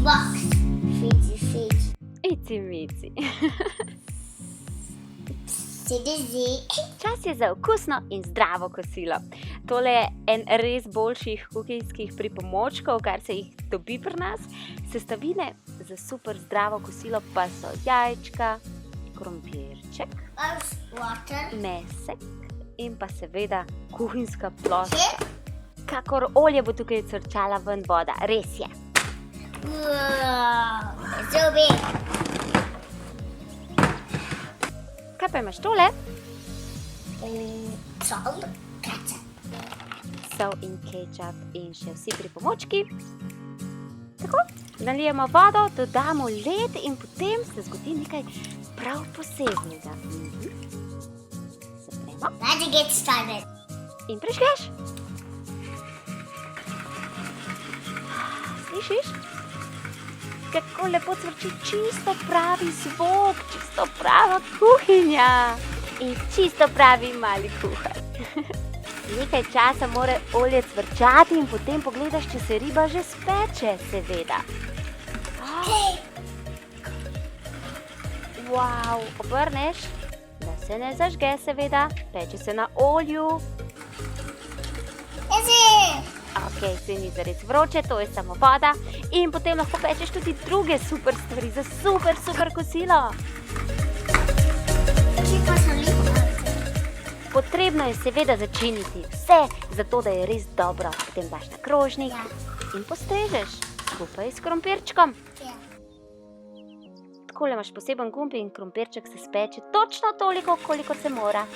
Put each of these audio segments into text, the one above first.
box. Fidzi. Ici mici. Sedi. Čas je za okusno in zdravo kosilo. Tole je en res boljših kuhinjskih pripomočkov, kar se jih dobi pri nas. Sestavine za super zdravo kosilo pa so jajčka, krompirček, Water. mesek in pa seveda kuhinjska plošča. Kakor olje bo tukaj crčala ven voda, res je. Wow. So big. Kaj pa imaš tole? Salt. Ketchup. Sol in kečap in še vsi pripomočki. Tako, nalijemo vodo, dodamo led in potem se zgodi nekaj prav posebnega. Zapremo Let's get started. in prižgeš. Slišiš? Kako lepo cvrči, čisto pravi zvok, čisto prava kuhinja in čisto pravi mali kuhar. Nekaj časa mora olje cvrčati in potem pogledaš, če se riba že speče, seveda. Wow, obrneš, da se ne zažge, seveda, peče se na olju. Is it? Ok, se ni zares vroče, to je samo voda in potem lahko pečeš tudi druge super stvari za super kosilo. Potrebno je seveda začiniti vse, zato da je res dobro. Potem daš na krožnik in postrežeš skupaj s krompirčkom. Takole imaš poseben gumb in krompirček se speče točno toliko, kolikor se mora.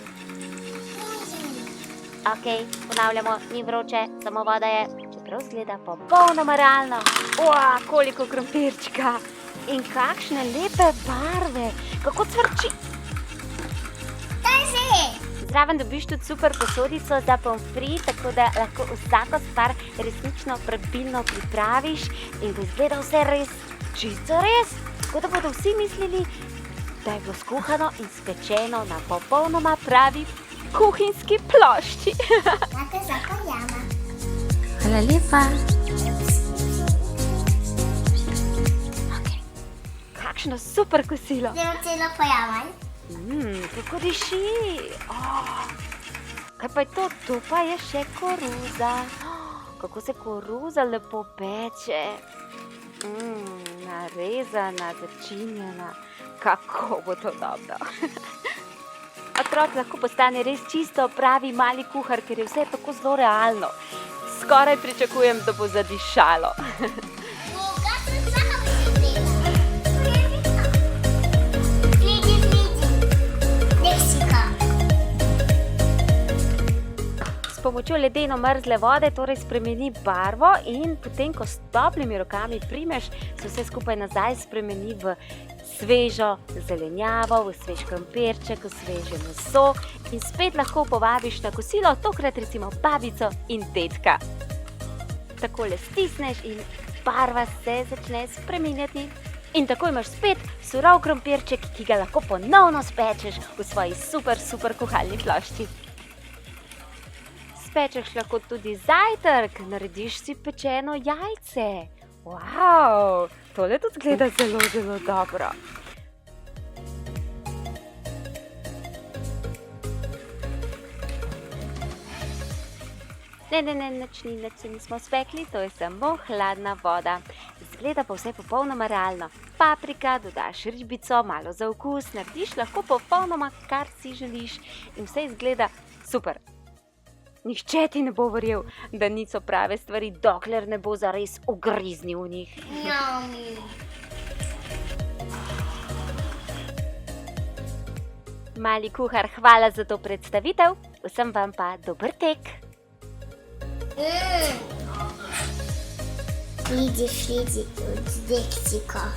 Ok, ponavljamo, ni vroče, samo voda je, čeprav zgleda popolnoma realno. Koliko krompirčka in kakšne lepe barve, kako cvrči. Zraven dobiš tudi super posodico za pomfrit, tako da lahko vsako stvar resnično pravilno pripraviš in bo izgledal vse res čisto res, tako da bodo vsi mislili, da je bilo skuhano in spečeno na popolnoma pravi kuhinjski plošči. Hvala lepa. Kakšno super kosilo. Celo pojamaj. Kako diši. Kaj pa je to? To pa je še koruza. Kako se koruza lepo peče. Narezana, začinjena. Kako bo to dobro. Otrok lahko postane res čisto pravi mali kuhar, ker je vse tako zelo realno. Skoraj pričakujem, da bo zadišalo. S pomočjo ledeno mrzle vode torej spremeni barvo in potem, ko s toplimi rokami primeš, se vse skupaj nazaj spremeni v svežo zelenjavo, v svež krompirček, v sveže meso in spet lahko povabiš na kosilo, tokrat recimo babico in dedka. Takole stisneš in barva se začne spreminjati. In tako imaš spet surov krompirček, ki ga lahko ponovno spečeš v svoji super kuhalni plošči. Spečeš lahko tudi zajtrk, narediš si pečeno jajce. Wow, tole tudi zgleda zelo dobro. Ne, nič se nismo spekli, to je samo hladna voda. Zgleda pa vse popolnoma realno. Paprika, dodaš ribico, malo za okus, narediš lahko popolnoma, kar si želiš in vse izgleda super. Nihče ti ne bo verjel, da niso prave stvari, dokler ne bo zares ugriznil v njih. Mali kuhar, hvala za to predstavitev, vsem vam pa dober tek. Fidzi, od dekcika.